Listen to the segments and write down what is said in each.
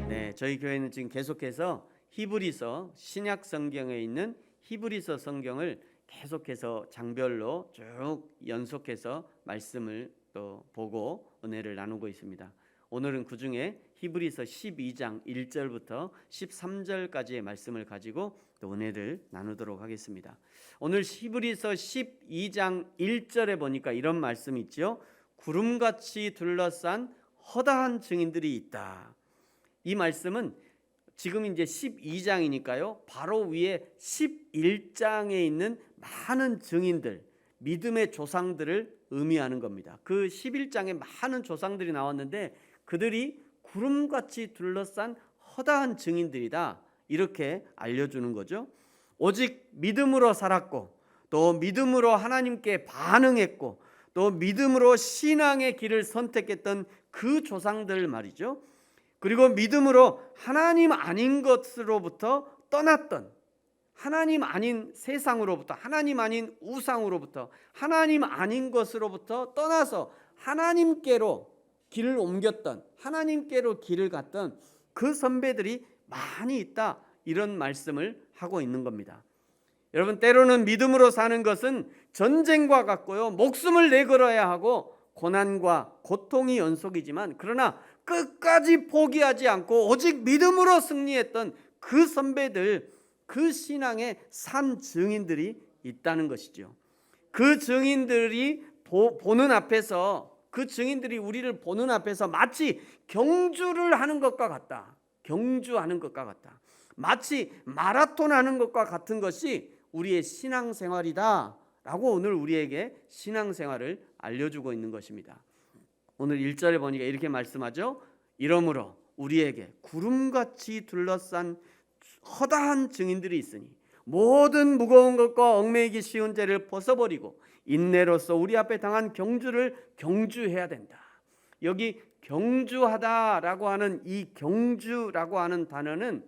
네, 저희 교회는 지금 계속해서 히브리서, 신약 성경에 있는 히브리서 성경을 계속해서 장별로 쭉 연속해서 말씀을 또 보고 은혜를 나누고 있습니다. 오늘은 그 중에 히브리서 12장 1절부터 13절까지의 말씀을 가지고 또 은혜를 나누도록 하겠습니다. 오늘 히브리서 12장 1절에 보니까 이런 말씀이 있죠. 구름같이 둘러싼 허다한 증인들이 있다. 이 말씀은 지금 이제 12장이니까요. 바로 위에 11장에 있는 많은 증인들, 믿음의 조상들을 의미하는 겁니다. 그 11장에 많은 조상들이 나왔는데 그들이 구름같이 둘러싼 허다한 증인들이다. 이렇게 알려주는 거죠. 오직 믿음으로 살았고 또 믿음으로 하나님께 반응했고 또 믿음으로 신앙의 길을 선택했던 그 조상들 말이죠. 그리고 믿음으로 하나님 아닌 것으로부터 떠났던, 하나님 아닌 세상으로부터, 하나님 아닌 우상으로부터, 하나님 아닌 것으로부터 떠나서 하나님께로 길을 옮겼던, 하나님께로 길을 갔던 그 선배들이 많이 있다, 이런 말씀을 하고 있는 겁니다. 여러분, 때로는 믿음으로 사는 것은 전쟁과 같고요, 목숨을 내걸어야 하고 고난과 고통이 연속이지만, 그러나 끝까지 포기하지 않고 오직 믿음으로 승리했던 그 선배들, 그 신앙의 산 증인들이 있다는 것이죠. 그 증인들이 보는 앞에서, 그 증인들이 우리를 보는 앞에서 마치 경주를 하는 것과 같다. 경주하는 것과 같다. 마치 마라톤 하는 것과 같은 것이 우리의 신앙생활이다 라고 오늘 우리에게 신앙생활을 알려주고 있는 것입니다. 오늘 1절에 보니까 이렇게 말씀하죠. 이러므로 우리에게 구름같이 둘러싼 허다한 증인들이 있으니 모든 무거운 것과 얽매이기 쉬운 죄를 벗어버리고 인내로서 우리 앞에 당한 경주를 경주해야 된다. 여기 경주하다라고 하는 이 경주라고 하는 단어는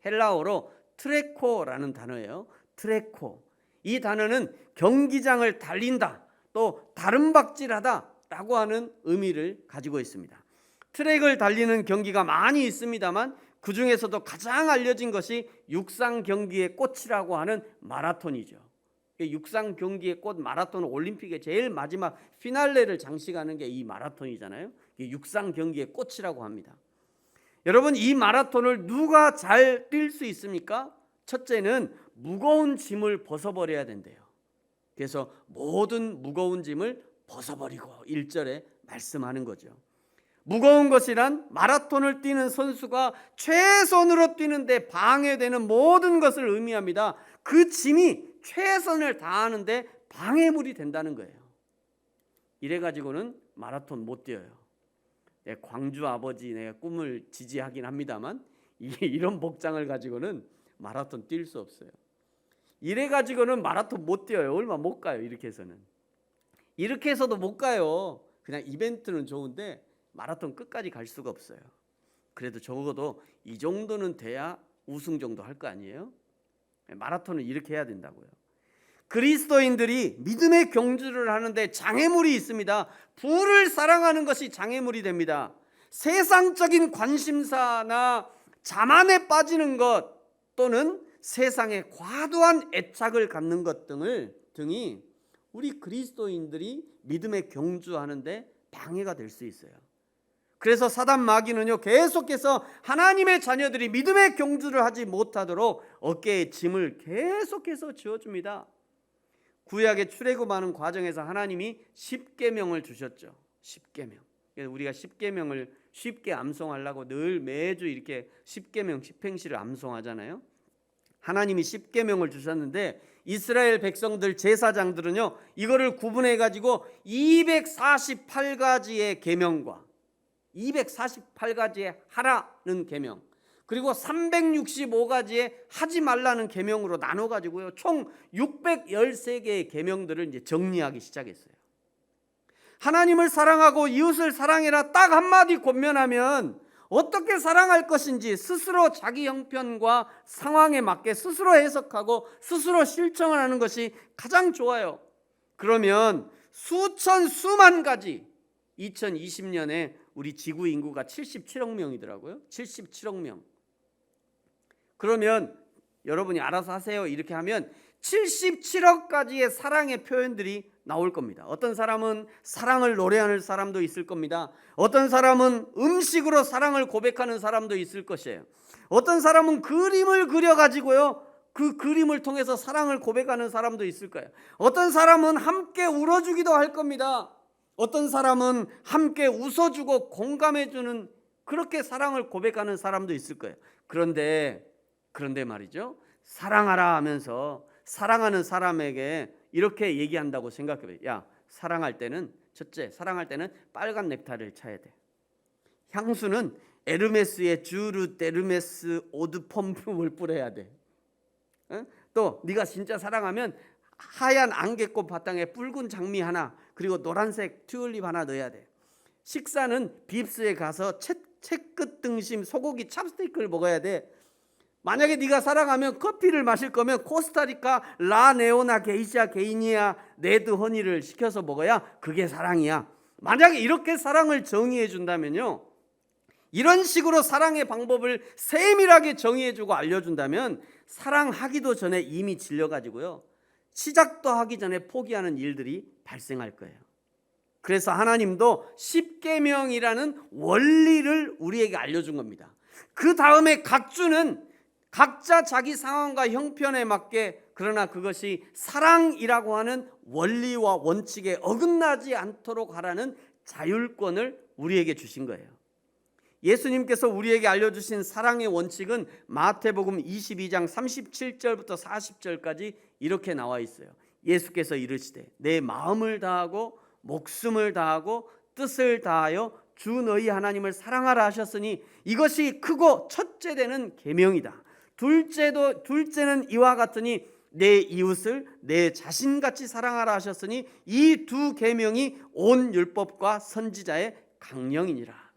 헬라어로 트레코라는 단어예요. 트레코. 이 단어는 경기장을 달린다, 또 다름박질하다 라고 하는 의미를 가지고 있습니다. 트랙을 달리는 경기가 많이 있습니다만 그 중에서도 가장 알려진 것이 육상 경기의 꽃이라고 하는 마라톤이죠. 육상 경기의 꽃 마라톤, 올림픽의 제일 마지막 피날레를 장식하는 게 이 마라톤이잖아요. 육상 경기의 꽃이라고 합니다. 여러분, 이 마라톤을 누가 잘 뛸 수 있습니까? 첫째는 무거운 짐을 벗어버려야 된대요. 그래서 모든 무거운 짐을 벗어버리고 1절에 말씀하는 거죠. 무거운 것이란 마라톤을 뛰는 선수가 최선으로 뛰는데 방해되는 모든 것을 의미합니다. 그 짐이 최선을 다하는데 방해물이 된다는 거예요. 이래가지고는 마라톤 못 뛰어요. 광주 아버지 내가 꿈을 지지하긴 합니다만 이런 복장을 가지고는 마라톤 뛸 수 없어요. 이래가지고는 마라톤 못 뛰어요. 얼마 못 가요. 이렇게 해서는. 이렇게 해서도 못 가요. 그냥 이벤트는 좋은데 마라톤 끝까지 갈 수가 없어요. 그래도 적어도 이 정도는 돼야 우승 정도 할 거 아니에요? 마라톤은 이렇게 해야 된다고요. 그리스도인들이 믿음의 경주를 하는데 장애물이 있습니다. 부를 사랑하는 것이 장애물이 됩니다. 세상적인 관심사나 자만에 빠지는 것 또는 세상에 과도한 애착을 갖는 것 등이 우리 그리스도인들이 믿음의 경주하는데 방해가 될 수 있어요. 그래서 사단 마귀는요, 계속해서 하나님의 자녀들이 믿음의 경주를 하지 못하도록 어깨에 짐을 계속해서 지어줍니다. 구약의 출애굽하는 과정에서 하나님이 십계명을 주셨죠. 십계명. 우리가 십계명을 쉽게 암송하려고 늘 매주 이렇게 십계명, 십행시를 암송하잖아요. 하나님이 십계명을 주셨는데 이스라엘 백성들 제사장들은요, 이거를 구분해 가지고 248가지의 계명과 248가지의 하라는 계명, 그리고 365가지의 하지 말라는 계명으로 나눠 가지고요, 총 613개의 계명들을 이제 정리하기 시작했어요. 하나님을 사랑하고 이웃을 사랑해라 딱 한마디 권면하면 어떻게 사랑할 것인지 스스로 자기 형편과 상황에 맞게 스스로 해석하고 스스로 실천을 하는 것이 가장 좋아요. 그러면 수천 수만 가지. 2020년에 우리 지구 인구가 77억 명이더라고요. 77억 명. 그러면 여러분이 알아서 하세요 이렇게 하면 77억 가지의 사랑의 표현들이 나올 겁니다. 어떤 사람은 사랑을 노래하는 사람도 있을 겁니다. 어떤 사람은 음식으로 사랑을 고백하는 사람도 있을 것이에요. 어떤 사람은 그림을 그려가지고요, 그 그림을 통해서 사랑을 고백하는 사람도 있을 거예요. 어떤 사람은 함께 울어주기도 할 겁니다. 어떤 사람은 함께 웃어주고 공감해주는, 그렇게 사랑을 고백하는 사람도 있을 거예요. 그런데 말이죠, 사랑하라 하면서 사랑하는 사람에게 이렇게 얘기한다고 생각해봐요. 야, 사랑할 때는, 첫째, 사랑할 때는 빨간 넥타이를 차야 돼. 향수는 에르메스의 주르 데르메스 오드 펌프를 뿌려야 돼. 또 네가 진짜 사랑하면 하얀 안개꽃 바탕에 붉은 장미 하나, 그리고 노란색 튤립 하나 넣어야 돼. 식사는 빕스에 가서 채끝 등심 소고기 찹스테이크를 먹어야 돼. 만약에 네가 사랑하면 커피를 마실 거면 코스타리카 라네오나 게이샤 게이니아 레드 허니를 시켜서 먹어야 그게 사랑이야. 만약에 이렇게 사랑을 정의해 준다면요, 이런 식으로 사랑의 방법을 세밀하게 정의해주고 알려준다면 사랑하기도 전에 이미 질려가지고요, 시작도 하기 전에 포기하는 일들이 발생할 거예요. 그래서 하나님도 십계명이라는 원리를 우리에게 알려준 겁니다. 그 다음에 각 주는 각자 자기 상황과 형편에 맞게, 그러나 그것이 사랑이라고 하는 원리와 원칙에 어긋나지 않도록 하라는 자율권을 우리에게 주신 거예요. 예수님께서 우리에게 알려주신 사랑의 원칙은 마태복음 22장 37절부터 40절까지 이렇게 나와 있어요. 예수께서 이르시되 내 마음을 다하고 목숨을 다하고 뜻을 다하여 주 너희 하나님을 사랑하라 하셨으니 이것이 크고 첫째 되는 계명이다. 둘째는 이와 같으니 내 이웃을 내 자신같이 사랑하라 하셨으니 이 두 계명이 온 율법과 선지자의 강령이니라.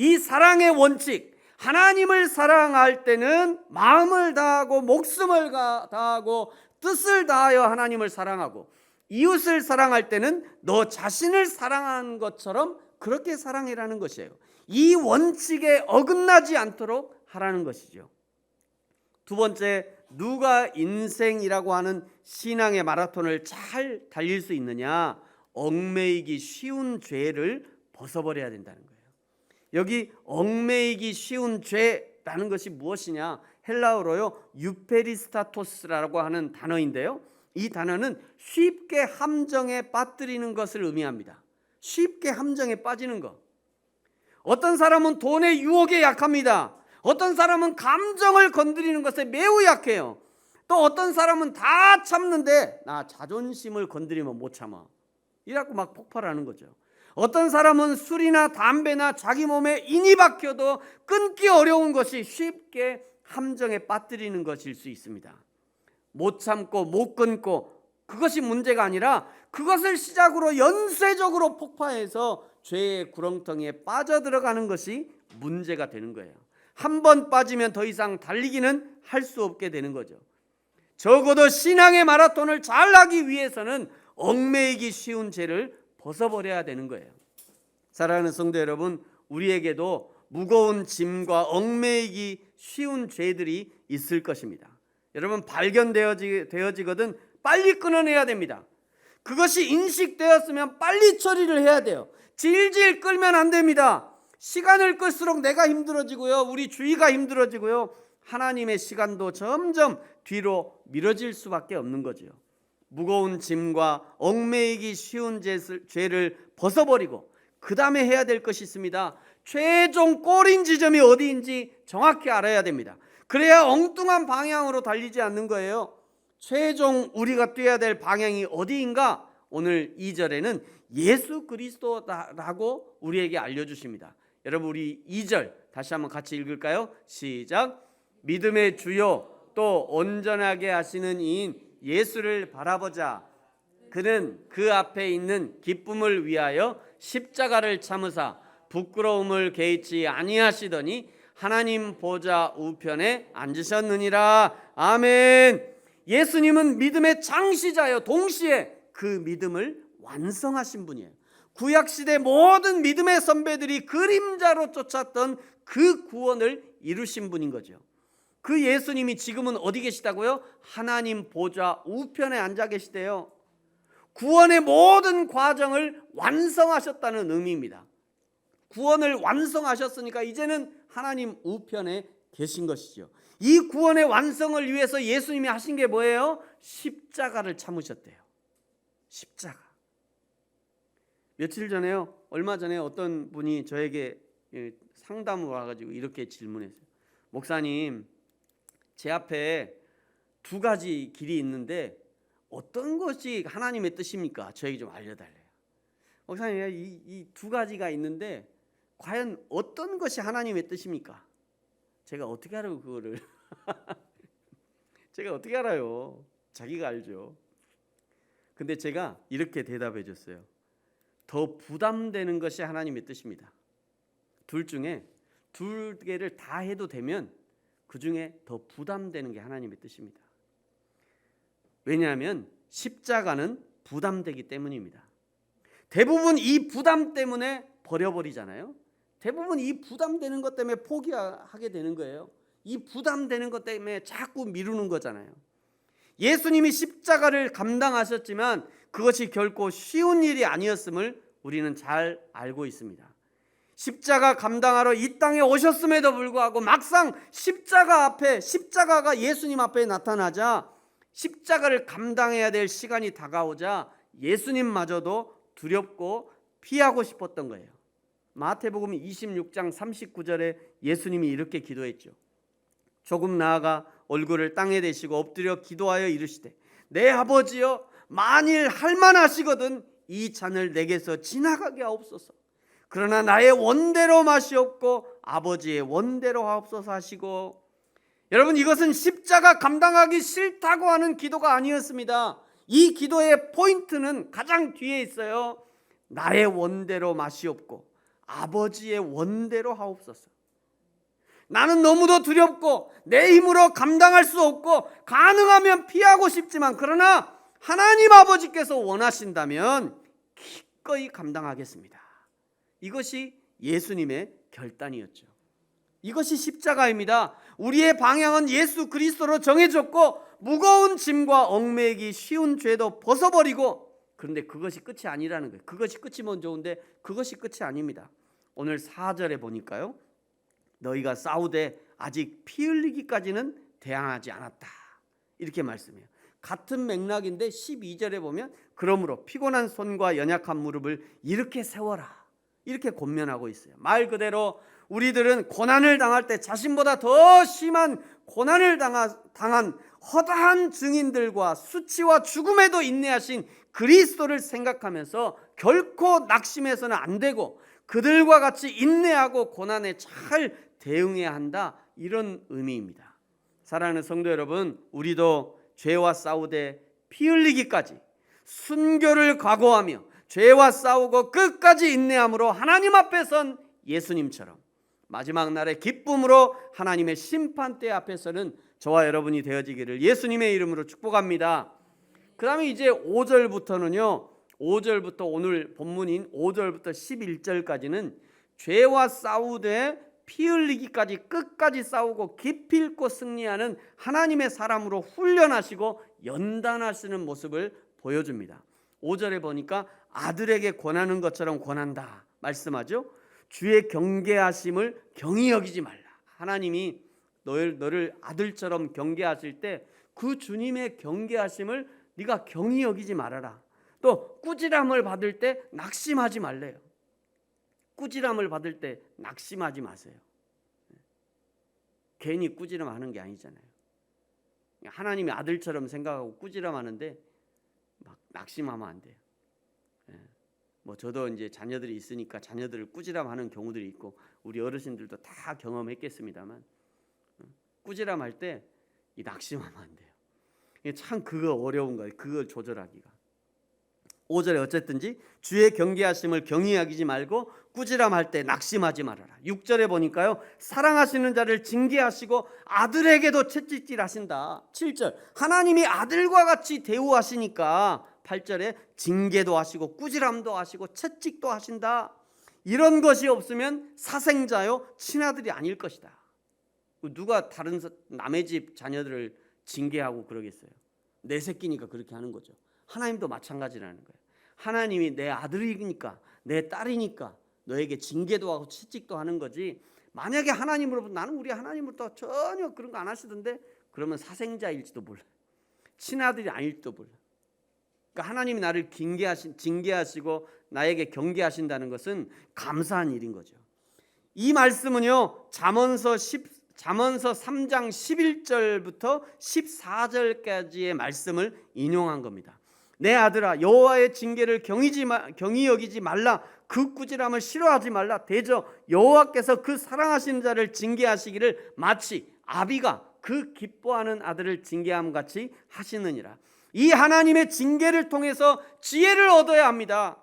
이 사랑의 원칙, 하나님을 사랑할 때는 마음을 다하고 목숨을 다하고 뜻을 다하여 하나님을 사랑하고, 이웃을 사랑할 때는 너 자신을 사랑하는 것처럼 그렇게 사랑해라는 것이에요. 이 원칙에 어긋나지 않도록 하라는 것이죠. 두 번째, 누가 인생이라고 하는 신앙의 마라톤을 잘 달릴 수 있느냐? 얽매이기 쉬운 죄를 벗어버려야 된다는 거예요. 여기 얽매이기 쉬운 죄라는 것이 무엇이냐? 헬라어로요, 유페리스타토스라고 하는 단어인데요, 이 단어는 쉽게 함정에 빠뜨리는 것을 의미합니다. 쉽게 함정에 빠지는 것. 어떤 사람은 돈의 유혹에 약합니다. 어떤 사람은 감정을 건드리는 것에 매우 약해요. 또 어떤 사람은 다 참는데 나 자존심을 건드리면 못 참아, 이라고 막 폭발하는 거죠. 어떤 사람은 술이나 담배나 자기 몸에 인이 박혀도 끊기 어려운 것이 쉽게 함정에 빠뜨리는 것일 수 있습니다. 못 참고 못 끊고 그것이 문제가 아니라 그것을 시작으로 연쇄적으로 폭파해서 죄의 구렁텅이에 빠져들어가는 것이 문제가 되는 거예요. 한 번 빠지면 더 이상 달리기는 할 수 없게 되는 거죠. 적어도 신앙의 마라톤을 잘 하기 위해서는 얽매이기 쉬운 죄를 벗어버려야 되는 거예요. 사랑하는 성도 여러분, 우리에게도 무거운 짐과 얽매이기 쉬운 죄들이 있을 것입니다. 여러분, 발견되어지거든 빨리 끊어내야 됩니다. 그것이 인식되었으면 빨리 처리를 해야 돼요. 질질 끌면 안 됩니다. 시간을 끌수록 내가 힘들어지고요, 우리 주위가 힘들어지고요, 하나님의 시간도 점점 뒤로 미뤄질 수밖에 없는 거죠. 무거운 짐과 얽매이기 쉬운 죄를 벗어버리고 그 다음에 해야 될 것이 있습니다. 최종 꼬린 지점이 어디인지 정확히 알아야 됩니다. 그래야 엉뚱한 방향으로 달리지 않는 거예요. 최종 우리가 뛰어야 될 방향이 어디인가? 오늘 2절에는 예수 그리스도라고 우리에게 알려주십니다. 여러분, 우리 2절 다시 한번 같이 읽을까요? 시작. 믿음의 주요 또 온전하게 하시는 이인 예수를 바라보자. 그는 그 앞에 있는 기쁨을 위하여 십자가를 참으사 부끄러움을 개의치 아니하시더니 하나님 보좌 우편에 앉으셨느니라. 아멘. 예수님은 믿음의 창시자요, 동시에 그 믿음을 완성하신 분이에요. 구약시대 모든 믿음의 선배들이 그림자로 쫓았던 그 구원을 이루신 분인 거죠. 그 예수님이 지금은 어디 계시다고요? 하나님 보좌 우편에 앉아 계시대요. 구원의 모든 과정을 완성하셨다는 의미입니다. 구원을 완성하셨으니까 이제는 하나님 우편에 계신 것이죠. 이 구원의 완성을 위해서 예수님이 하신 게 뭐예요? 십자가를 참으셨대요. 십자가. 며칠 전에요, 얼마 전에 어떤 분이 저에게 상담을 와가지고 이렇게 질문했어요. 목사님, 제 앞에 두 가지 길이 있는데 어떤 것이 하나님의 뜻입니까? 저에게 좀 알려달래요. 목사님, 이 두 가지가 있는데 과연 어떤 것이 하나님의 뜻입니까? 제가 어떻게 알아요 그거를? 제가 어떻게 알아요? 자기가 알죠. 근데 제가 이렇게 대답해 줬어요. 더 부담되는 것이 하나님의 뜻입니다. 둘 중에 두 개를 다 해도 되면 그 중에 더 부담되는 게 하나님의 뜻입니다. 왜냐하면 십자가는 부담되기 때문입니다. 대부분 이 부담 때문에 버려버리잖아요. 대부분 이 부담되는 것 때문에 포기하게 되는 거예요. 이 부담되는 것 때문에 자꾸 미루는 거잖아요. 예수님이 십자가를 감당하셨지만 그것이 결코 쉬운 일이 아니었음을 우리는 잘 알고 있습니다. 십자가 감당하러 이 땅에 오셨음에도 불구하고 막상 십자가가 예수님 앞에 나타나자 십자가를 감당해야 될 시간이 다가오자 예수님마저도 두렵고 피하고 싶었던 거예요. 마태복음 26장 39절에 예수님이 이렇게 기도했죠. 조금 나아가 얼굴을 땅에 대시고 엎드려 기도하여 이르시되 내 아버지여, 만일 할만하시거든 이 잔을 내게서 지나가게 하옵소서. 그러나 나의 원대로 마시옵고 아버지의 원대로 하옵소서 하시고. 여러분, 이것은 십자가 감당하기 싫다고 하는 기도가 아니었습니다. 이 기도의 포인트는 가장 뒤에 있어요. 나의 원대로 마시옵고 아버지의 원대로 하옵소서. 나는 너무도 두렵고 내 힘으로 감당할 수 없고 가능하면 피하고 싶지만 그러나 하나님 아버지께서 원하신다면 기꺼이 감당하겠습니다. 이것이 예수님의 결단이었죠. 이것이 십자가입니다. 우리의 방향은 예수 그리스도로 정해졌고 무거운 짐과 얽매이기 쉬운 죄도 벗어버리고, 그런데 그것이 끝이 아니라는 거예요. 그것이 끝이면 좋은데 그것이 끝이 아닙니다. 오늘 4절에 보니까요, 너희가 싸우되 아직 피 흘리기까지는 대항하지 않았다, 이렇게 말씀해요. 같은 맥락인데 12절에 보면 그러므로 피곤한 손과 연약한 무릎을 이렇게 세워라, 이렇게 권면하고 있어요. 말 그대로 우리들은 고난을 당할 때 자신보다 더 심한 고난을 당한 허다한 증인들과 수치와 죽음에도 인내하신 그리스도를 생각하면서 결코 낙심해서는 안 되고 그들과 같이 인내하고 고난에 잘 대응해야 한다, 이런 의미입니다. 사랑하는 성도 여러분, 우리도 죄와 싸우되 피 흘리기까지 순교를 각오하며 죄와 싸우고 끝까지 인내함으로 하나님 앞에 선 예수님처럼 마지막 날의 기쁨으로 하나님의 심판대 앞에서는 저와 여러분이 되어지기를 예수님의 이름으로 축복합니다. 그 다음에 이제 5절부터는요, 5절부터 오늘 본문인 5절부터 11절까지는 죄와 싸우되 피 흘리기까지 끝까지 싸우고 기필코 승리하는 하나님의 사람으로 훈련하시고 연단하시는 모습을 보여줍니다. 5절에 보니까 아들에게 권하는 것처럼 권한다 말씀하죠. 주의 경계하심을 경히 여기지 말라. 하나님이 너를 아들처럼 경계하실 때 그 주님의 경계하심을 네가 경히 여기지 말아라. 또 꾸지람을 받을 때 낙심하지 말래요. 꾸지람을 받을 때 낙심하지 마세요. 괜히 꾸지람하는 게 아니잖아요. 하나님의 아들처럼 생각하고 꾸지람하는데 막 낙심하면 안 돼요. 뭐 저도 이제 자녀들이 있으니까 자녀들을 꾸지람하는 경우들이 있고 우리 어르신들도 다 경험했겠습니다만, 꾸지람할 때 이 낙심하면 안 돼요. 참 그거 어려운 거예요. 그걸 조절하기가. 5절에 어쨌든지 주의 경계하심을 경히 여기지 말고 꾸지람할 때 낙심하지 말아라. 6절에 보니까요, 사랑하시는 자를 징계하시고 아들에게도 채찍질 하신다. 7절, 하나님이 아들과 같이 대우하시니까 8절에 징계도 하시고 꾸지람도 하시고 채찍도 하신다. 이런 것이 없으면 사생자요 친아들이 아닐 것이다. 누가 다른 남의 집 자녀들을 징계하고 그러겠어요? 내 새끼니까 그렇게 하는 거죠. 하나님도 마찬가지라는 거예요. 하나님이 내 아들이니까 내 딸이니까 너에게 징계도 하고 채찍도 하는 거지. 만약에 하나님으로부터, 나는 우리 하나님으로부터 전혀 그런 거 안 하시던데, 그러면 사생자일지도 몰라. 친아들이 아닐지도 몰라. 그러니까 하나님이 나를 징계하시고 나에게 경계하신다는 것은 감사한 일인 거죠. 이 말씀은요, 잠언서 3장 11절부터 14절까지의 말씀을 인용한 겁니다. 내 아들아, 여호와의 징계를 경히 여기지 말라. 그 꾸지람을 싫어하지 말라. 대저 여호와께서 그 사랑하시는 자를 징계하시기를 마치 아비가 그 기뻐하는 아들을 징계함 같이 하시느니라. 이 하나님의 징계를 통해서 지혜를 얻어야 합니다.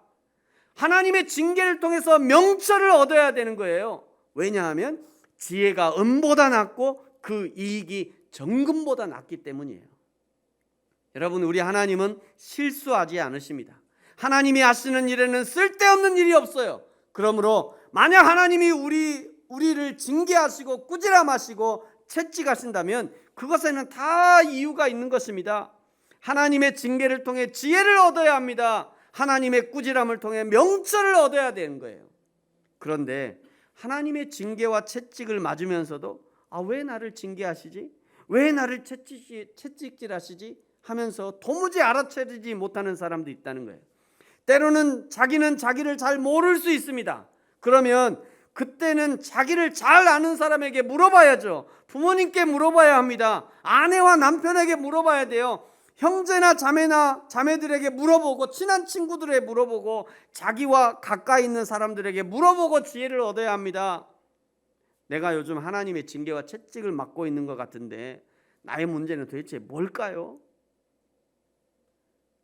하나님의 징계를 통해서 명철을 얻어야 되는 거예요. 왜냐하면 지혜가 은보다 낫고 그 이익이 정금보다 낫기 때문이에요. 여러분, 우리 하나님은 실수하지 않으십니다. 하나님이 하시는 일에는 쓸데없는 일이 없어요. 그러므로 만약 하나님이 우리를 징계하시고 꾸지람하시고 채찍하신다면 그것에는 다 이유가 있는 것입니다. 하나님의 징계를 통해 지혜를 얻어야 합니다. 하나님의 꾸지람을 통해 명철을 얻어야 되는 거예요. 그런데 하나님의 징계와 채찍을 맞으면서도 왜 나를 징계하시지? 왜 나를 채찍질하시지? 하면서 도무지 알아채지 못하는 사람도 있다는 거예요. 때로는 자기는 자기를 잘 모를 수 있습니다. 그러면 그때는 자기를 잘 아는 사람에게 물어봐야죠. 부모님께 물어봐야 합니다. 아내와 남편에게 물어봐야 돼요. 형제나 자매들에게 물어보고, 친한 친구들에게 물어보고, 자기와 가까이 있는 사람들에게 물어보고 지혜를 얻어야 합니다. 내가 요즘 하나님의 징계와 채찍을 맞고 있는 것 같은데 나의 문제는 도대체 뭘까요?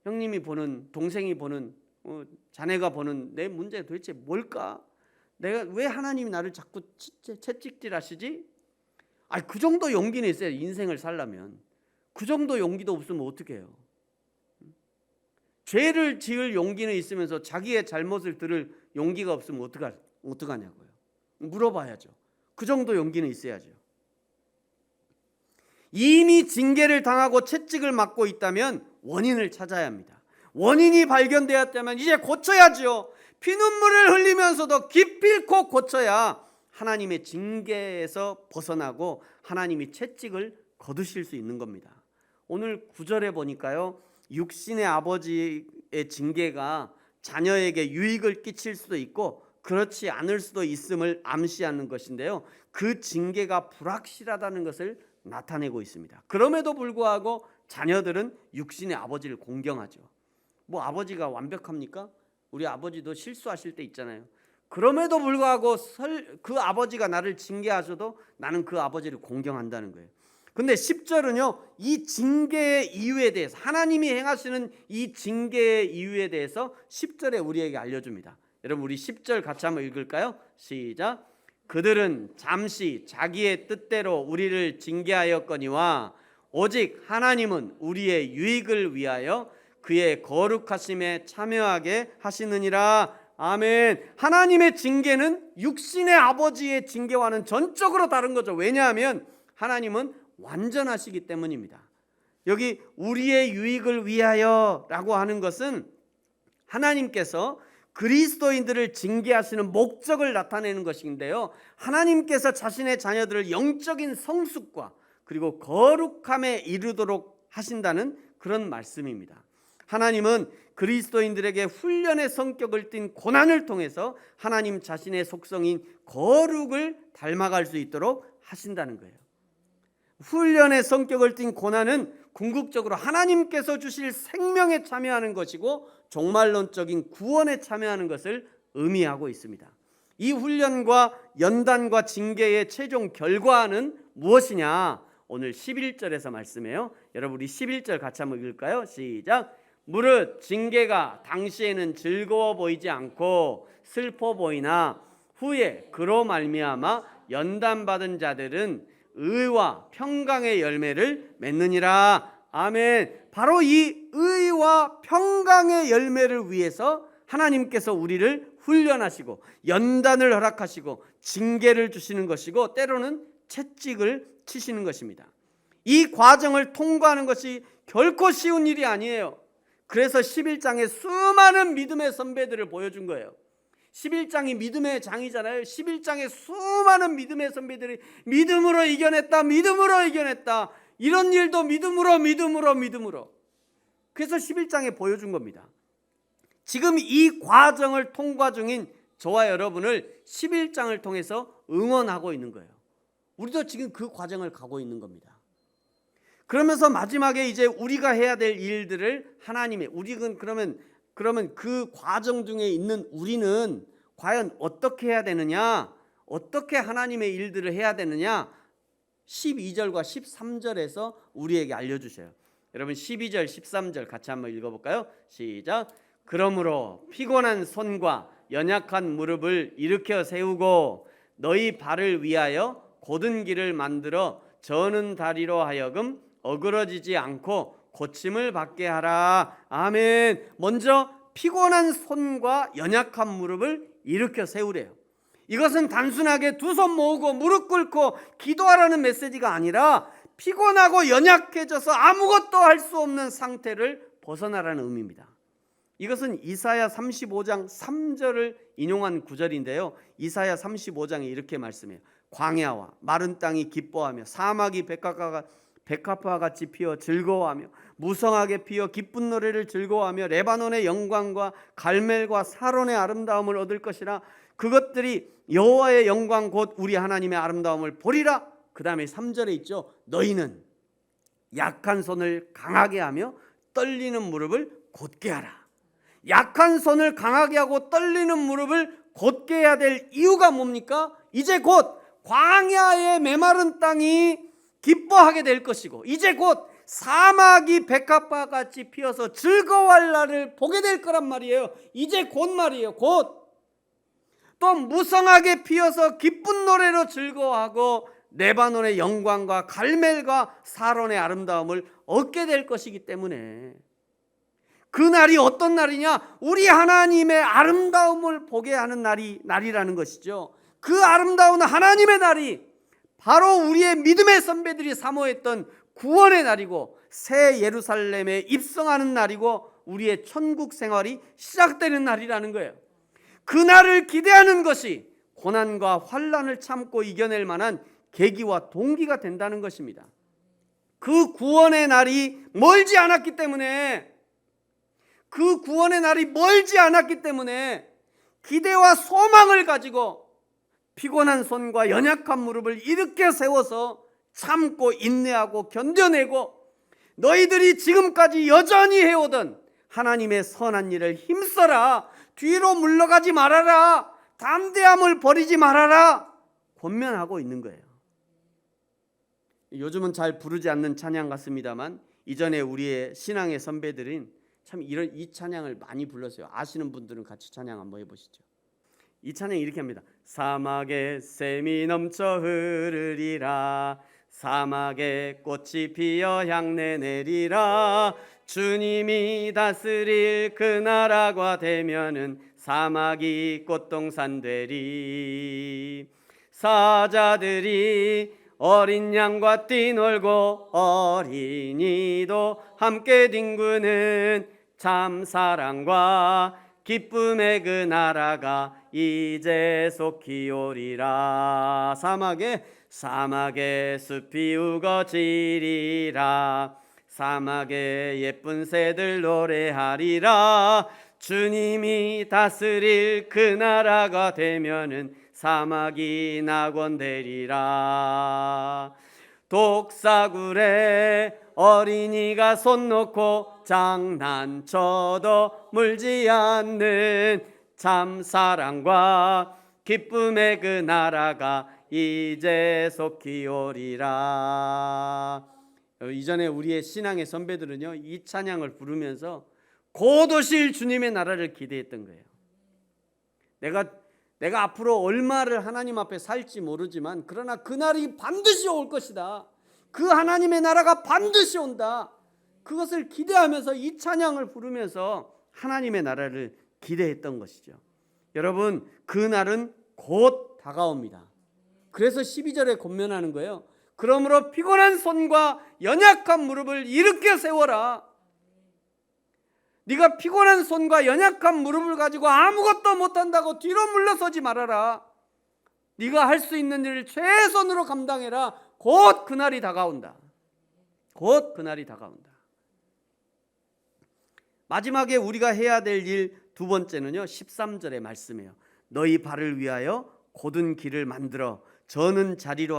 형님이 보는, 동생이 보는, 자네가 보는 내 문제가 도대체 뭘까? 내가 왜 하나님이 나를 자꾸 채찍질하시지? 그 정도 용기는 있어야 인생을 살려면. 그 정도 용기도 없으면 어떻게 해요? 죄를 지을 용기는 있으면서 자기의 잘못을 들을 용기가 없으면 어떡하냐고요. 물어봐야죠. 그 정도 용기는 있어야죠. 이미 징계를 당하고 채찍을 맞고 있다면 원인을 찾아야 합니다. 원인이 발견되었다면 이제 고쳐야죠. 피눈물을 흘리면서도 기필코 고쳐야 하나님의 징계에서 벗어나고 하나님이 채찍을 거두실 수 있는 겁니다. 오늘 9절에 보니까요, 육신의 아버지의 징계가 자녀에게 유익을 끼칠 수도 있고 그렇지 않을 수도 있음을 암시하는 것인데요, 그 징계가 불확실하다는 것을 나타내고 있습니다. 그럼에도 불구하고 자녀들은 육신의 아버지를 공경하죠. 아버지가 완벽합니까? 우리 아버지도 실수하실 때 있잖아요. 그럼에도 불구하고 그 아버지가 나를 징계하셔도 나는 그 아버지를 공경한다는 거예요. 근데 10절은요, 이 징계의 이유에 대해서, 하나님이 행하시는 이 징계의 이유에 대해서 10절에 우리에게 알려줍니다. 여러분, 우리 10절 같이 한번 읽을까요? 시작. 그들은 잠시 자기의 뜻대로 우리를 징계하였거니와 오직 하나님은 우리의 유익을 위하여 그의 거룩하심에 참여하게 하시느니라. 아멘. 하나님의 징계는 육신의 아버지의 징계와는 전적으로 다른 거죠. 왜냐하면 하나님은 완전하시기 때문입니다. 여기 우리의 유익을 위하여 라고 하는 것은 하나님께서 그리스도인들을 징계하시는 목적을 나타내는 것인데요, 하나님께서 자신의 자녀들을 영적인 성숙과 그리고 거룩함에 이르도록 하신다는 그런 말씀입니다. 하나님은 그리스도인들에게 훈련의 성격을 띤 고난을 통해서 하나님 자신의 속성인 거룩을 닮아갈 수 있도록 하신다는 거예요. 훈련의 성격을 띤 고난은 궁극적으로 하나님께서 주실 생명에 참여하는 것이고 종말론적인 구원에 참여하는 것을 의미하고 있습니다. 이 훈련과 연단과 징계의 최종 결과는 무엇이냐? 오늘 11절에서 말씀해요. 여러분, 우리 11절 같이 한번 읽을까요? 시작. 무릇 징계가 당시에는 즐거워 보이지 않고 슬퍼 보이나 후에 그로 말미암아 연단받은 자들은 의와 평강의 열매를 맺느니라. 아멘. 바로 이 의와 평강의 열매를 위해서 하나님께서 우리를 훈련하시고 연단을 허락하시고 징계를 주시는 것이고 때로는 채찍을 치시는 것입니다. 이 과정을 통과하는 것이 결코 쉬운 일이 아니에요. 그래서 11장에 수많은 믿음의 선배들을 보여준 거예요. 11장이 믿음의 장이잖아요. 11장에 수많은 믿음의 선배들이 믿음으로 이겨냈다, 믿음으로 이겨냈다. 이런 일도 믿음으로. 그래서 11장에 보여준 겁니다. 지금 이 과정을 통과 중인 저와 여러분을 11장을 통해서 응원하고 있는 거예요. 우리도 지금 그 과정을 가고 있는 겁니다. 그러면서 마지막에 이제 우리가 해야 될 일들을 하나님의, 우리는 그러면 그 과정 중에 있는 우리는 과연 어떻게 해야 되느냐, 어떻게 하나님의 일들을 해야 되느냐, 12절과 13절에서 우리에게 알려주셔요. 여러분 12절 13절 같이 한번 읽어볼까요? 시작. 그러므로 피곤한 손과 연약한 무릎을 일으켜 세우고 너희 발을 위하여 곧은 길을 만들어 저는 다리로 하여금 어그러지지 않고 고침을 받게 하라. 아멘. 먼저 피곤한 손과 연약한 무릎을 일으켜 세우래요. 이것은 단순하게 두 손 모으고 무릎 꿇고 기도하라는 메시지가 아니라 피곤하고 연약해져서 아무것도 할 수 없는 상태를 벗어나라는 의미입니다. 이것은 이사야 35장 3절을 인용한 구절인데요. 이사야 35장에 이렇게 말씀해요. 광야와 마른 땅이 기뻐하며 사막이 백합화 같이 피어 즐거워하며 무성하게 피어 기쁜 노래를 즐거워하며 레바논의 영광과 갈멜과 사론의 아름다움을 얻을 것이라. 그것들이 여호와의 영광 곧 우리 하나님의 아름다움을 보리라. 그 다음에 3절에 있죠. 너희는 약한 손을 강하게 하며 떨리는 무릎을 곧게 하라. 약한 손을 강하게 하고 떨리는 무릎을 곧게 해야 될 이유가 뭡니까? 이제 곧 광야의 메마른 땅이 기뻐하게 될 것이고 이제 곧 사막이 백합화 같이 피어서 즐거워할 날을 보게 될 거란 말이에요. 이제 곧 말이에요. 곧. 또 무성하게 피어서 기쁜 노래로 즐거워하고 레바논의 영광과 갈멜과 사론의 아름다움을 얻게 될 것이기 때문에 그 날이 어떤 날이냐? 우리 하나님의 아름다움을 보게 하는 날이라는 것이죠. 그 아름다운 하나님의 날이 바로 우리의 믿음의 선배들이 사모했던 구원의 날이고 새 예루살렘에 입성하는 날이고 우리의 천국 생활이 시작되는 날이라는 거예요. 그 날을 기대하는 것이 고난과 환난을 참고 이겨낼 만한 계기와 동기가 된다는 것입니다. 그 구원의 날이 멀지 않았기 때문에 기대와 소망을 가지고 피곤한 손과 연약한 무릎을 일으켜 세워서 참고 인내하고 견뎌내고 너희들이 지금까지 여전히 해오던 하나님의 선한 일을 힘써라. 뒤로 물러가지 말아라. 담대함을 버리지 말아라. 권면하고 있는 거예요. 요즘은 잘 부르지 않는 찬양 같습니다만 이전에 우리의 신앙의 선배들은 참 이 찬양을 많이 불렀어요. 아시는 분들은 같이 찬양 한번 해보시죠. 이 찬양 이렇게 합니다. 사막에 샘이 넘쳐 흐르리라. 사막에 꽃이 피어 향내 내리라. 주님이 다스릴 그 나라가 되면은 사막이 꽃동산 되리. 사자들이 어린 양과 뛰놀고 어린이도 함께 뒹구는 참 사랑과 기쁨의 그 나라가 이제 속히 오리라. 사막에 숲이 우거지리라. 사막에 예쁜 새들 노래하리라. 주님이 다스릴 그 나라가 되면은 사막이 낙원되리라. 독사굴에 어린이가 손 놓고 장난쳐도 물지 않는 참 사랑과 기쁨의 그 나라가 이제 속히 오리라. 이전에 우리의 신앙의 선배들은요 이 찬양을 부르면서 곧 오실 주님의 나라를 기대했던 거예요. 내가 앞으로 얼마를 하나님 앞에 살지 모르지만 그러나 그날이 반드시 올 것이다. 그 하나님의 나라가 반드시 온다. 그것을 기대하면서 이 찬양을 부르면서 하나님의 나라를 기대했던 것이죠. 여러분, 그 날은 곧 다가옵니다. 그래서 12절에 권면하는 거예요. 그러므로 피곤한 손과 연약한 무릎을 일으켜 세워라. 네가 피곤한 손과 연약한 무릎을 가지고 아무것도 못한다고 뒤로 물러서지 말아라. 네가 할 수 있는 일을 최선으로 감당해라. 곧 그날이 다가온다. 곧 그날이 다가온다. 마지막에 우리가 해야 될 일 두 번째는요, 13절의 말씀이에요. 너희 발을 위하여 곧은 길을 만들어 저는 다리로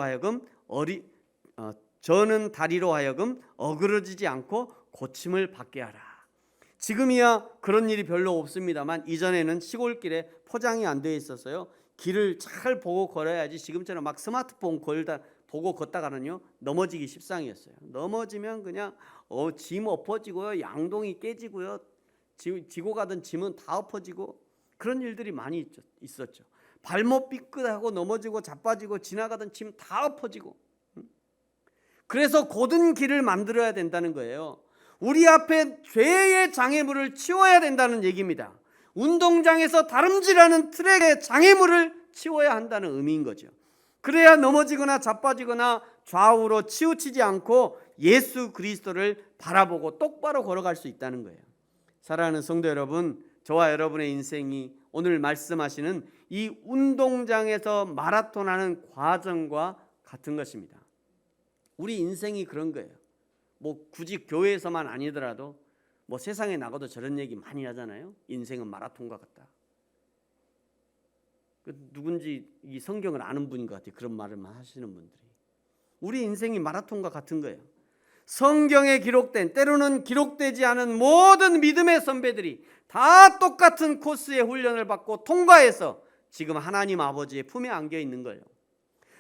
하여금 어그러지지 않고 고침을 받게 하라. 지금이야 그런 일이 별로 없습니다만 이전에는 시골길에 포장이 안 되어 있었어요. 길을 잘 보고 걸어야지 지금처럼 막 스마트폰 보고 걷다가는요 넘어지기 십상이었어요. 넘어지면 그냥 짐 엎어지고요, 양동이 깨지고요, 지고 가던 짐은 다 엎어지고 그런 일들이 많이 있었죠. 발목 삐끗하고 넘어지고 자빠지고 지나가던 짐 다 엎어지고. 그래서 곧은 길을 만들어야 된다는 거예요. 우리 앞에 죄의 장애물을 치워야 된다는 얘기입니다. 운동장에서 다름질하는 트랙의 장애물을 치워야 한다는 의미인 거죠. 그래야 넘어지거나 자빠지거나 좌우로 치우치지 않고 예수 그리스도를 바라보고 똑바로 걸어갈 수 있다는 거예요. 사랑하는 성도 여러분, 저와 여러분의 인생이 오늘 말씀하시는 이 운동장에서 마라톤하는 과정과 같은 것입니다. 우리 인생이 그런 거예요. 뭐 굳이 교회에서만 아니더라도 뭐 세상에 나가도 저런 얘기 많이 하잖아요. 인생은 마라톤과 같다. 누군지 이 성경을 아는 분인 것 같아요. 그런 말을 하시는 분들이. 우리 인생이 마라톤과 같은 거예요. 성경에 기록된, 때로는 기록되지 않은 모든 믿음의 선배들이 다 똑같은 코스의 훈련을 받고 통과해서 지금 하나님 아버지의 품에 안겨 있는 거예요.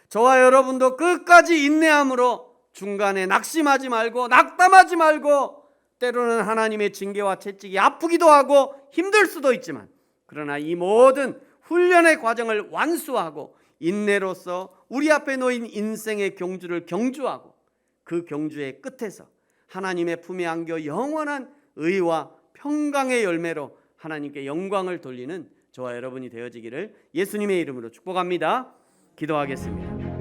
저와 여러분도 끝까지 인내함으로 중간에 낙심하지 말고 낙담하지 말고, 때로는 하나님의 징계와 채찍이 아프기도 하고 힘들 수도 있지만, 그러나 이 모든 훈련의 과정을 완수하고 인내로서 우리 앞에 놓인 인생의 경주를 경주하고 그 경주의 끝에서 하나님의 품에 안겨 영원한 의와 평강의 열매로 하나님께 영광을 돌리는 저와 여러분이 되어지기를 예수님의 이름으로 축복합니다. 기도하겠습니다.